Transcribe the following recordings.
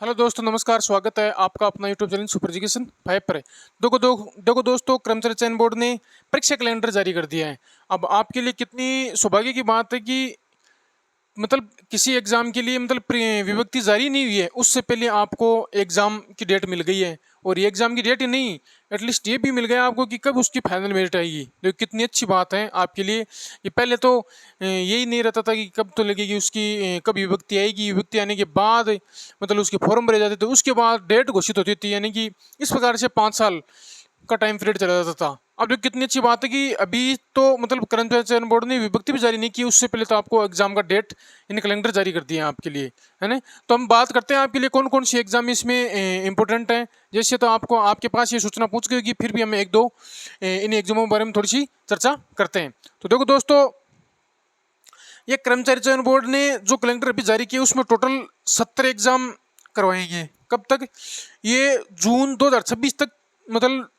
Hello दोस्तों, नमस्कार। स्वागत है आपका अपना यूट्यूब चैनल सुपर एजुकेशन 5 पर। देखो दोस्तों, कर्मचारी चयन बोर्ड ने परीक्षा कैलेंडर जारी कर दिया है। अब आपके लिए कितनी सौभाग्य की बात है कि मतलब किसी एग्जाम के लिए विभक्ति जारी नहीं हुई है, उससे पहले आपको एग्जाम की डेट मिल गई है। और ये एग्जाम की डेट ही नहीं, एटलीस्ट ये भी मिल गया आपको कि कब उसकी फाइनल मेरिट आएगी। तो कितनी अच्छी बात है आपके लिए। ये पहले तो यही नहीं रहता था कि कब तो लगेगी उसकी, कब विभक्ति आएगी। विभक्ति आने के बाद उसके फॉर्म भरे जाते थे, उसके बाद डेट घोषित होती थी। यानी कि इस प्रकार से 5 साल का टाइम पीरियड चला जाता था। अब जो कितनी अच्छी बात है कि अभी तो कर्मचारी चयन बोर्ड ने विभक्ति भी जारी नहीं की, उससे पहले तो आपको एग्जाम का डेट इन कैलेंडर जारी कर दिया है आपके लिए, है ना। तो हम बात करते हैं आपके लिए कौन कौन सी एग्जाम इसमें इंपॉर्टेंट है। जैसे तो आपको आपके पास ये सूचना पूछ गई कि फिर भी हम एक दो इन एग्जामों के बारे में थोड़ी सी चर्चा करते हैं। तो देखो दोस्तों, ये कर्मचारी चयन बोर्ड ने जो कैलेंडर अभी जारी किया उसमें टोटल 70 एग्जाम करवाएंगे। कब तक? ये जून 2026 तक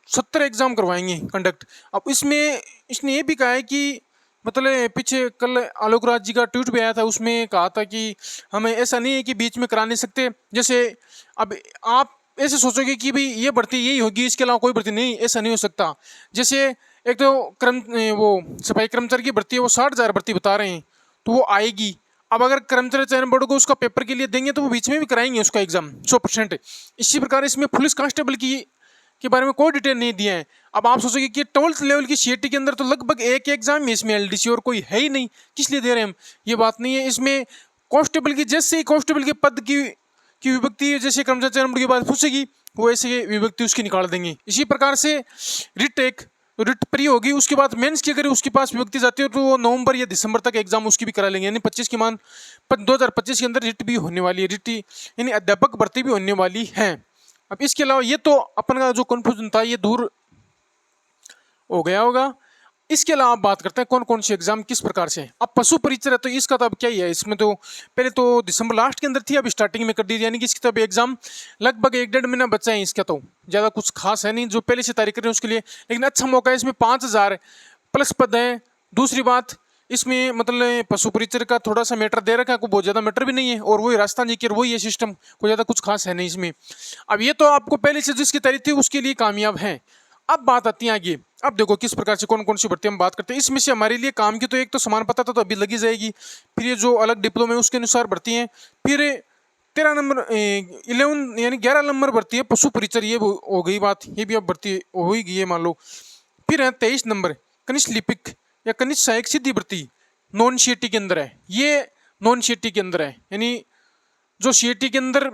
70 एग्जाम करवाएंगे कंडक्ट। अब इसमें इसने ये भी कहा है कि पीछे कल आलोक राज जी का ट्वीट भी आया था, उसमें कहा था कि हमें ऐसा नहीं है कि बीच में करा नहीं सकते। जैसे अब आप ऐसे सोचोगे कि भाई ये भर्ती यही होगी, इसके अलावा कोई भर्ती नहीं, ऐसा नहीं हो सकता। जैसे एक तो वो सफाई कर्मचारी की भर्ती है, वो 60,000 भर्ती बता रहे हैं, तो वो आएगी। अब अगर कर्मचारी चयन बोर्ड को उसका पेपर के लिए देंगे तो वो बीच में भी कराएंगे उसका एग्जाम 100%। इसी प्रकार इसमें पुलिस कांस्टेबल की के बारे में कोई डिटेल नहीं दिया है। अब आप सोचोगे कि 12th लेवल की सीईटी के अंदर तो लगभग एक एग्जाम है, इसमें एलडीसी और कोई है ही नहीं, किस लिए दे रहे हैं हम। ये बात नहीं है। इसमें कांस्टेबल की, जैसे ही कांस्टेबल के पद की विभक्ति जैसे कर्मचारी चयन बोर्ड की बात पूछेगी, वो ऐसे विभक्ति उसकी निकाल देंगे। इसी प्रकार से रिट प्री होगी, उसके बाद मेंस की अगर उसके पास विभक्ति जाती है तो वो नवंबर या दिसंबर तक एग्जाम उसकी भी करा लेंगे। यानी 25 की मान 2025 के अंदर रिट भी होने वाली है, रिट यानी अध्यापक भर्ती भी होने वाली है। अब इसके अलावा ये तो अपन का जो कंफ्यूजन था ये दूर हो गया होगा। इसके अलावा आप बात करते हैं कौन कौन सी एग्जाम किस प्रकार से। अब पशु परिचय है तो इसका तो अब क्या ही है, इसमें तो पहले तो दिसंबर लास्ट के अंदर थी, अब स्टार्टिंग में कर दी। यानी कि इसकी तो अब एग्जाम लगभग 1-1.5 महीना बचा है। इसका तो ज़्यादा कुछ खास है नहीं, जो पहले से तारीख कर रहे हैं उसके लिए। लेकिन अच्छा मौका है, इसमें 5,000 प्लस पद है। दूसरी बात, इसमें पशु परिचय का थोड़ा सा मैटर दे रखा है, को बहुत ज़्यादा मैटर भी नहीं है, और वही राजस्थान जी की वही है सिस्टम, कोई ज़्यादा कुछ खास है नहीं इसमें। अब ये तो आपको पहले से जिसकी तैयारी थी उसके लिए कामयाब है। अब बात आती है आगे। अब देखो किस प्रकार से कौन कौन सी भर्ती हम बात करते हैं। इसमें से हमारे लिए काम की तो एक तो समान पता था, तो अभी लगी जाएगी। फिर ये जो अलग डिप्लोमा है उसके अनुसार भर्ती है। फिर 13 नंबर 11 यानी 11 नंबर भर्ती है पशु परिचय, ये हो गई बात, ये भी अब भर्ती हो ही गई है मान लो। फिर है 23 नंबर कनिष्ठ लिपिक या कनिष्ठ सहायक सिद्धि भर्ती, नॉन सीईटी के अंदर है। ये नॉन सीईटी के अंदर है, यानी जो सीईटी के अंदर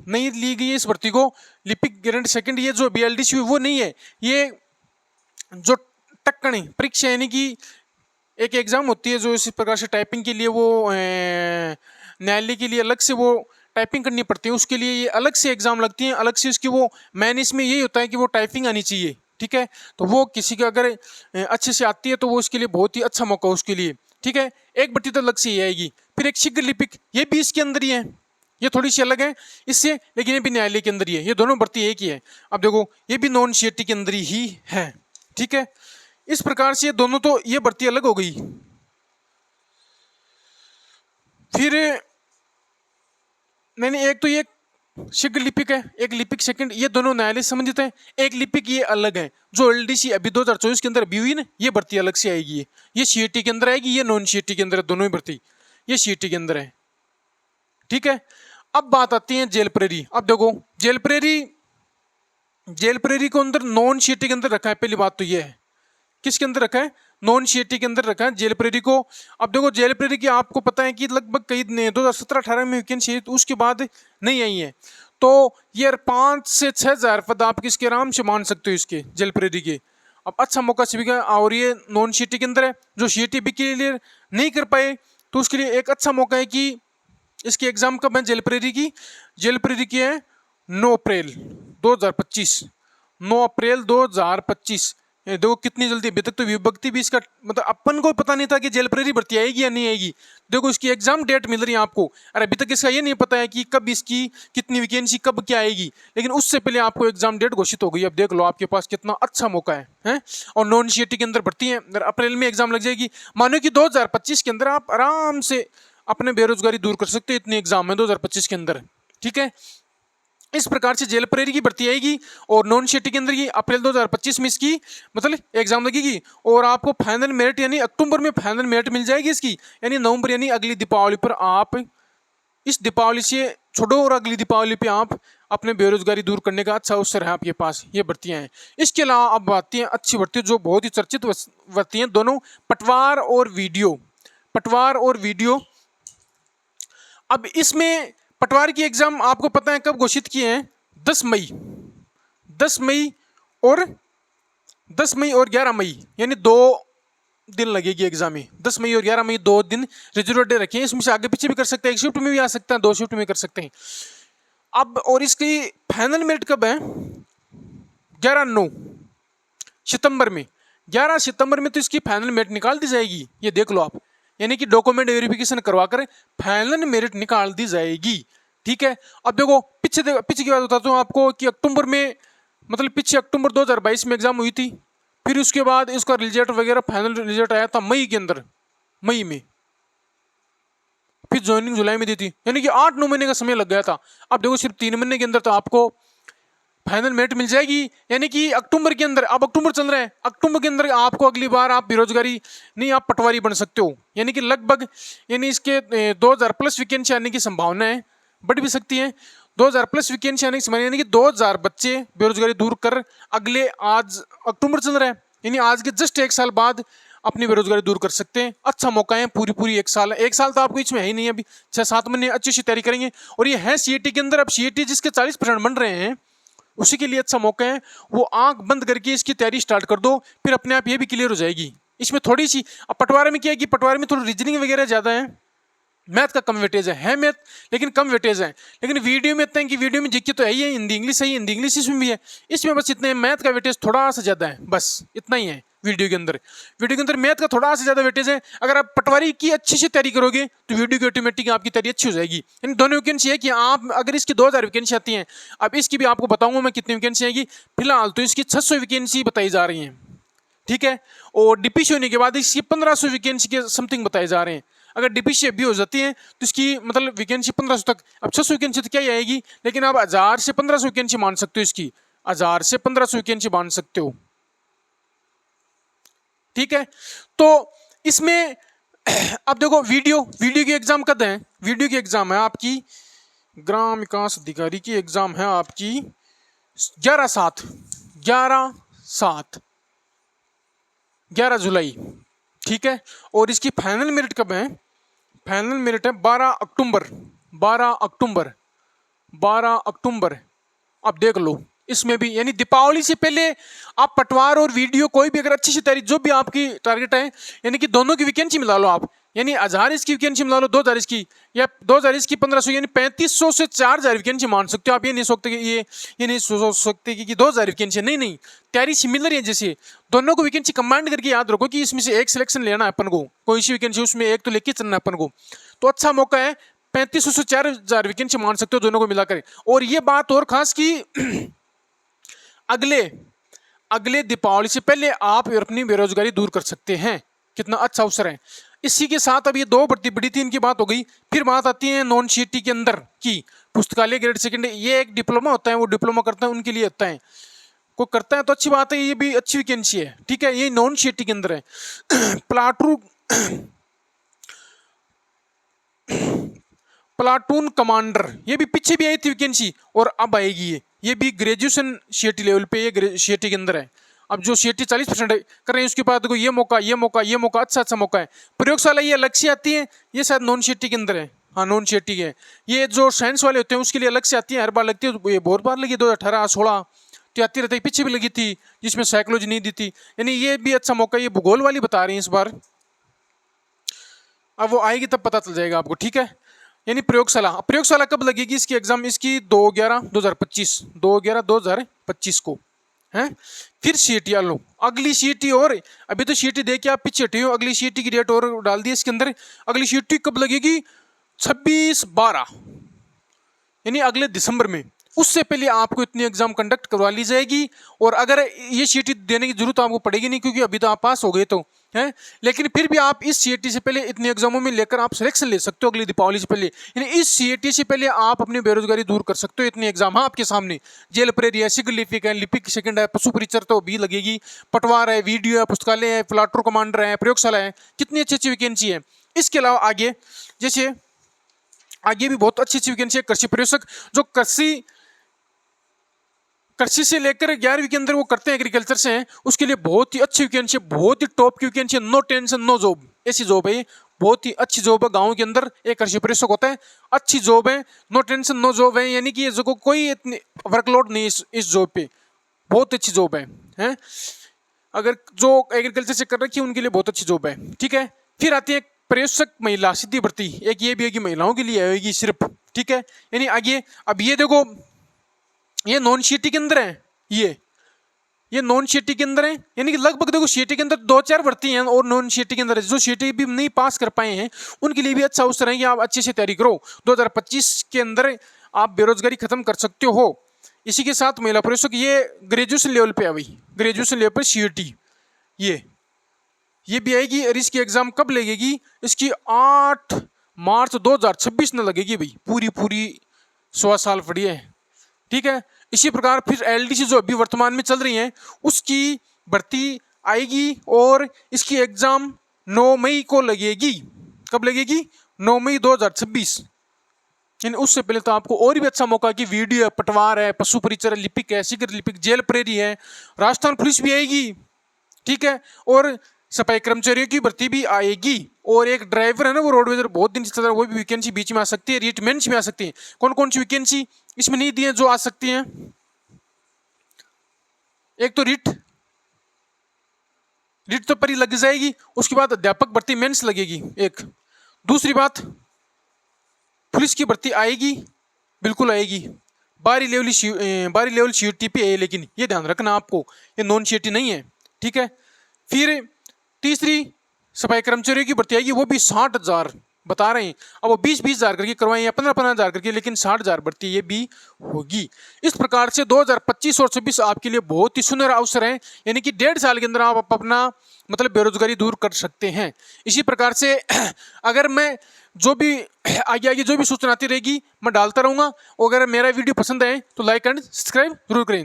नहीं ली गई है इस भर्ती को, लिपिक ग्रेड सेकंड, ये जो बीएलडीसी वो नहीं है। ये जो टक्कणी परीक्षा यानी कि एक एग्जाम होती है जो इस प्रकार से टाइपिंग के लिए, वो न्यायालय के लिए अलग से वो टाइपिंग करनी पड़ती है, उसके लिए ये अलग से एग्जाम लगती है, अलग से उसकी वो मैन इसमें यही होता है कि वो टाइपिंग आनी चाहिए। ठीक है, तो वो किसी का अगर अच्छे से आती है तो वो इसके लिए बहुत ही अच्छा मौका उसके लिए। ठीक है, एक भर्ती तो अलग से ही आएगी। फिर एक शीघ्र लिपिक, ये भी इसके अंदर ही है, ये थोड़ी सी अलग है इससे, लेकिन ये भी न्यायालय के अंदर ही है। ये दोनों भर्ती एक ही है। अब देखो ये भी नॉन सीईटी के अंदर ही है। ठीक है, इस प्रकार से दोनों तो ये भर्ती अलग हो गई। फिर मैंने एक तो ये शीघ्र लिपिक है, एक लिपिक सेकंड, ये दोनों न्यायालय संबंधित है। एक लिपिक ये अलग है, जो एलडीसी अभी 2024 के अंदर अभी हुई ना, ये भर्ती अलग से आएगी। ये सीईटी के अंदर आएगी, ये नॉन सीईटी के अंदर है, दोनों ही भर्ती ये सीईटी के अंदर है। ठीक है, अब बात आती है जेल प्रेरी। अब देखो जेल प्रेरी को अंदर नॉन सीईटी के अंदर रखा है। पहली बात तो ये है, किसके अंदर रखा है? नॉन सीईटी के अंदर रखा है जेल प्रेरी को। अब देखो जेल प्रेरी की आपको पता है कि लगभग कई 2017-18 में वैकेंसी, तो उसके बाद नहीं आई है। तो ये 5 से 6,000 पद आप किसके आराम से मान सकते हो इसके जेल प्रेरी के। अब अच्छा मौका सिविका, और ये नॉन सीईटी के अंदर है। जो सीईटी भी क्लियर नहीं कर पाए तो उसके लिए एक अच्छा मौका है कि इसकी एग्जाम कब है जेल प्रेरी की? जेल प्रेरी की है 9 अप्रैल 2025। 9 अप्रैल 2025। देखो कितनी जल्दी, अभी तक तो विभक्ति भी इसका अपन को पता नहीं था कि जेल प्रेरी भर्ती आएगी या नहीं आएगी। देखो इसकी एग्जाम डेट मिल रही है आपको, और अभी तक इसका ये नहीं पता है कि कब इसकी कितनी वैकेंसी कब क्या आएगी, लेकिन उससे पहले आपको एग्जाम डेट घोषित हो गई। अब देख लो आपके पास कितना अच्छा मौका है? और नॉन सीईटी के अंदर भर्ती है, अप्रैल में एग्जाम लग जाएगी। मानो कि 2025 के अंदर आप आराम से अपने बेरोजगारी दूर कर सकते हैं, इतनी एग्जाम है 2025 के अंदर। ठीक है। इस प्रकार से जेल प्रेरी की भर्ती आएगी और नॉन सीटी के अंदर की अप्रैल 2025 में इसकी मतलब एग्जाम लगेगी और आपको फाइनल मेरिट यानी अक्टूबर में फाइनल मेरिट मिल जाएगी इसकी, यानी नवंबर यानी अगली दीपावली पर आप इस दीपावली से छोड़ो और अगली दीपावली पे आप अपने बेरोजगारी दूर करने का अच्छा अवसर है आपके पास। ये भर्तियां हैं। इसके अलावा अब भर्तियां अच्छी भर्ती जो बहुत ही चर्चित भर्ती हैं दोनों, पटवार और वीडियो। पटवार और वीडियो, अब इसमें पटवार की एग्जाम आपको पता है कब घोषित किए हैं? 10 मई 10 मई और 10 मई और 11 मई यानी 2 दिन लगेगी एग्जाम में। 10 मई और 11 मई 2 दिन रिजर्व डे रखे हैं। इसमें से आगे पीछे भी कर सकते हैं, एक शिफ्ट में भी आ सकते हैं, 2 शिफ्ट में कर सकते हैं। अब और इसकी फाइनल मेरिट कब है? 11/9 सितंबर में। 11 सितंबर में तो इसकी फाइनल मेरिट निकाल दी जाएगी, ये देख लो आप, यानी कि डॉक्यूमेंट वेरिफिकेशन करवाकर फाइनल मेरिट निकाल दी जाएगी। ठीक है। अब देखो पीछे की बात बताता हूँ आपको कि अक्टूबर में मतलब पीछे अक्टूबर 2022 में एग्जाम हुई थी, फिर उसके बाद इसका रिजल्ट वगैरह फाइनल रिजल्ट आया था मई के अंदर, मई में, फिर ज्वाइनिंग जुलाई में दी थी, यानी कि 8-9 महीने का समय लग गया था। अब देखो सिर्फ 3 महीने के अंदर तो आपको फाइनल मेरिट मिल जाएगी, यानी कि अक्टूबर के अंदर, अब अक्टूबर चल रहा है, अक्टूबर के अंदर आपको अगली बार आप बेरोजगारी नहीं आप पटवारी बन सकते हो, यानी कि लगभग यानी इसके 2000 प्लस वैकेंसी आने की संभावना है, बढ़ भी सकती है। 2000 प्लस वैकेंसी आने की संभावना यानी कि 2000 बच्चे बेरोजगारी दूर कर अगले, आज अक्टूबर चल रहा है यानी आज के जस्ट 1 साल बाद अपनी बेरोजगारी दूर कर सकते हैं। अच्छा मौका है, पूरी 1 साल, 1 साल तो आपको इसमें है ही नहीं, अभी 6-7 महीने अच्छी सी तैयारी करेंगे। और ये है सीईटी के अंदर, अब सीईटी जिसके 40% बन रहे हैं उसी के लिए अच्छा मौका है, वो आंख बंद करके इसकी तैयारी स्टार्ट कर दो, फिर अपने आप ये भी क्लियर हो जाएगी। इसमें थोड़ी सी, अब पटवारी में क्या है कि पटवारी में थोड़ी रीजनिंग वगैरह ज़्यादा है, मैथ का कम वेटेज है मैथ लेकिन कम वेटेज है। लेकिन वीडियो में इतना है कि वीडियो में जीके तो है ही है, हिंदी इंग्लिश है ही, हिंदी इंग्लिश इसमें भी है, इसमें बस इतने मैथ का वेटेज थोड़ा सा ज़्यादा है, बस इतना ही है। वीडियो के अंदर मैथ का थोड़ा सा ज़्यादा वेटेज है। अगर आप पटवारी की अच्छी से तैयारी करोगे तो वीडियो की ऑटोमेटिक आपकी तैयारी अच्छी हो जाएगी। इन दोनों वैकेंसी है कि आप अगर इसकी 2000 वैकेंसी आती हैं, अब इसकी भी आपको बताऊंगा मैं कितनी वैकेंसी आएगी। फिलहाल तो इसकी 600 वैकेंसी बताई जा रही हैं, ठीक है, और डीपीसी होने के बाद इसकी 1500 वैकेंसी के समथिंग बताए जा रहे हैं। अगर डीपीसी अभी हो जाती है तो इसकी मतलब वैकेंसी 1500 तक, अब 600 वैकेंसी तो क्या ही आएगी, लेकिन आप 1000 से 1500 वैकेंसी मान सकते हो, इसकी 1000 से 1500 वैकेंसी मान सकते हो। ठीक है, तो इसमें अब देखो वीडियो की एग्जाम कब है? वीडियो की एग्जाम है आपकी, ग्राम विकास अधिकारी की एग्जाम है आपकी 11/7 11 जुलाई। ठीक है, और इसकी फाइनल मेरिट कब है? फाइनल मेरिट है 12 अक्टूबर। अब देख लो इसमें भी, यानी दीपावली से पहले आप पटवार और वीडियो कोई भी अगर अच्छी सी तैयारी, जो भी आपकी टारगेट है, यानी कि दोनों की वैकेंसी मिला लो आप, यानी 1000 इसकी वैकेंसी मिला लो, 2000 इसकी, या 2000 इसकी 1500, यानी 3500 से 4000 वैकेंसी मान सकते हो आप। ये नहीं सोचते कि ये नहीं सोच सकते कि 2000 वैकेंसी, नहीं, तैयारी सिमिलर है। जैसे दोनों को वैकेंसी कंबाइंड करके याद रखो कि इसमें से एक सिलेक्शन लेना है अपन को, कोई सी वैकेंसी उसमें एक तो लेके चलना है अपन को, तो अच्छा मौका है। 3500 से 4000 वैकेंसी मान सकते हो दोनों को मिलाकर। और ये बात और खास की अगले दीपावली से पहले आप अपनी बेरोजगारी दूर कर सकते हैं। कितना अच्छा अवसर है। इसी के साथ अब ये 2 भर्ती बड़ी 3 की बात हो गई। फिर बात आती है नॉन सीटी के अंदर की, पुस्तकालय ग्रेड सेकंड, ये एक डिप्लोमा होता है, वो डिप्लोमा करता है उनके लिए होता है, कोई करता है तो अच्छी बात है, ये भी अच्छी वैकेंसी है। ठीक है, ये नॉन सीटी के अंदर है। प्लाटून कमांडर, ये भी पीछे भी आई थी वैकेंसी और अब आएगी ये भी ग्रेजुएशन सीटी लेवल पे, ये सीटी के अंदर है। अब जो सीटी 40% कर रहे हैं उसके बाद ये मौका अच्छा मौका है। प्रयोगशाला ये अलग से आती है, ये शायद नॉन सीटी के अंदर है, हाँ नॉन सीटी है। ये जो साइंस वाले होते हैं उसके लिए अलग से आती है, हर बार लगती है, ये बहुत बार लगी 2018-16 तो आती रहती है, पीछे भी लगी थी जिसमें साइकोलॉजी नहीं दी थी, यानी ये भी अच्छा मौका। ये भूगोल वाली बता रही है इस बार, अब वो आएगी तब पता चल जाएगा आपको। ठीक है, यानी प्रयोगशाला कब लगेगी इसकी एग्जाम? इसकी 2/11/2025 को है। फिर सीईटी लो, अगली सीईटी, और अभी तो सीईटी दे के आप पीछे हटे हो, अगली सीईटी की डेट और डाल दी इसके अंदर। अगली सीईटी कब लगेगी? 26/12 यानी अगले दिसंबर में। उससे पहले आपको इतनी एग्जाम कंडक्ट करवा ली जाएगी। और अगर ये सीईटी देने की जरूरत आपको पड़ेगी नहीं, क्योंकि अभी तो आप पास हो गए, तो है। लेकिन फिर भी आप इस सीएटी से पहले इतने एग्जामों में लेकर आप सिलेक्शन ले सकते हो अगली दीपावली से पहले, यानी इस सीएटी से पहले आप अपनी बेरोजगारी दूर कर सकते हो। इतने एग्जाम हाँ आपके सामने, जेल प्रेरी है, सिविल लिपिक है, लिपिक सेकंड है, पशु परिचर तो भी लगेगी, पटवार है, वीडियो है, पुस्तकालय है, प्लाटूर कमांडर है, प्रयोगशाला है, कितनी अच्छी अच्छी वैकेंसी है। इसके अलावा आगे जैसे आगे भी बहुत अच्छी अच्छी वैकेंसी है, कृषि प्रयोजक जो कृषि से लेकर 11वीं के अंदर वो करते हैं, एग्रीकल्चर से हैं, उसके लिए बहुत ही अच्छी वैकेंसी है, बहुत ही टॉप की वैकेंसी है, नो टेंशन नो जॉब, ऐसी जॉब है, बहुत ही अच्छी जॉब है। गांव के अंदर एक कृषि प्रशिक्षक होता है, अच्छी जॉब है, नो टेंशन नो जॉब है, यानी कि जो कोई इतनी वर्कलोड नहीं इस जॉब पे, बहुत अच्छी जॉब है। अगर जो एग्रीकल्चर से कर रखी है उनके लिए बहुत अच्छी जॉब है, ठीक है। फिर आती है प्रशिक्षक महिला सीधी भर्ती, एक ये भी है कि महिलाओं के लिए आएगी सिर्फ, ठीक है। यानी आगे अब ये देखो, ये नॉन सीटी के अंदर है, ये नॉन सीटी के अंदर है, यानी कि लगभग देखो सीटी के अंदर 2-4 भर्ती हैं और नॉन सीटी के अंदर जो सीटी भी नहीं पास कर पाए हैं उनके लिए भी अच्छा अवसर है कि आप अच्छे से तैयारी करो, 2025 के अंदर आप बेरोजगारी खत्म कर सकते हो। इसी के साथ महिला प्रशिक्षक ये ग्रेजुएशन लेवल पे आ गई, ग्रेजुएशन लेवल पर सीटी ये भी आएगी। और इसकी एग्जाम कब लगेगी, इसकी 8 मार्च 2026 में लगेगी भाई, पूरी 16 साल पड़ी है, ठीक है। इसी प्रकार फिर एलडीसी जो अभी वर्तमान में चल रही है उसकी भर्ती आएगी और इसकी एग्जाम 9 मई को लगेगी। कब लगेगी, 9 मई 2026। यानी उससे पहले तो आपको और भी अच्छा मौका कि वीडियो है, पटवार है, पशु परिचर लिपिक है, शीघ्र लिपिक, जेल प्रेरी है, राजस्थान पुलिस भी आएगी, ठीक है। और सफाई कर्मचारियों की भर्ती भी आएगी, और एक ड्राइवर है ना वो रोडवेज बहुत दिन से चल रहा है, वो भी वैकेंसी बीच में आ सकती है, रिटमेंट्स में आ सकती है। कौन कौन सी वैकेंसी इसमें नहीं दी है जो आ सकती हैं, एक तो रिट तो पर ही लग जाएगी, उसके बाद अध्यापक भर्ती मेंस लगेगी एक, दूसरी बात पुलिस की भर्ती आएगी, बिल्कुल आएगी, बारी लेवल सीयूटी पे है, लेकिन ये ध्यान रखना आपको ये नॉन सीयूटी नहीं है, ठीक है। फिर तीसरी सफाई कर्मचारियों की भर्ती आएगी, वो भी 60,000 बता रहे हैं, अब वो 20-20 हज़ार करके करवाएं या 15-15 हज़ार करके, लेकिन 60,000 भर्ती ये भी होगी। इस प्रकार से 2025 और 26 आपके लिए बहुत ही सुनहरा अवसर है, यानी कि 1.5 साल के अंदर आप अपना मतलब बेरोजगारी दूर कर सकते हैं। इसी प्रकार से अगर मैं जो भी आगे जो भी सूचना आती रहेगी मैं डालता रहूंगा, और अगर मेरा वीडियो पसंद आए तो लाइक एंड सब्सक्राइब जरूर करें।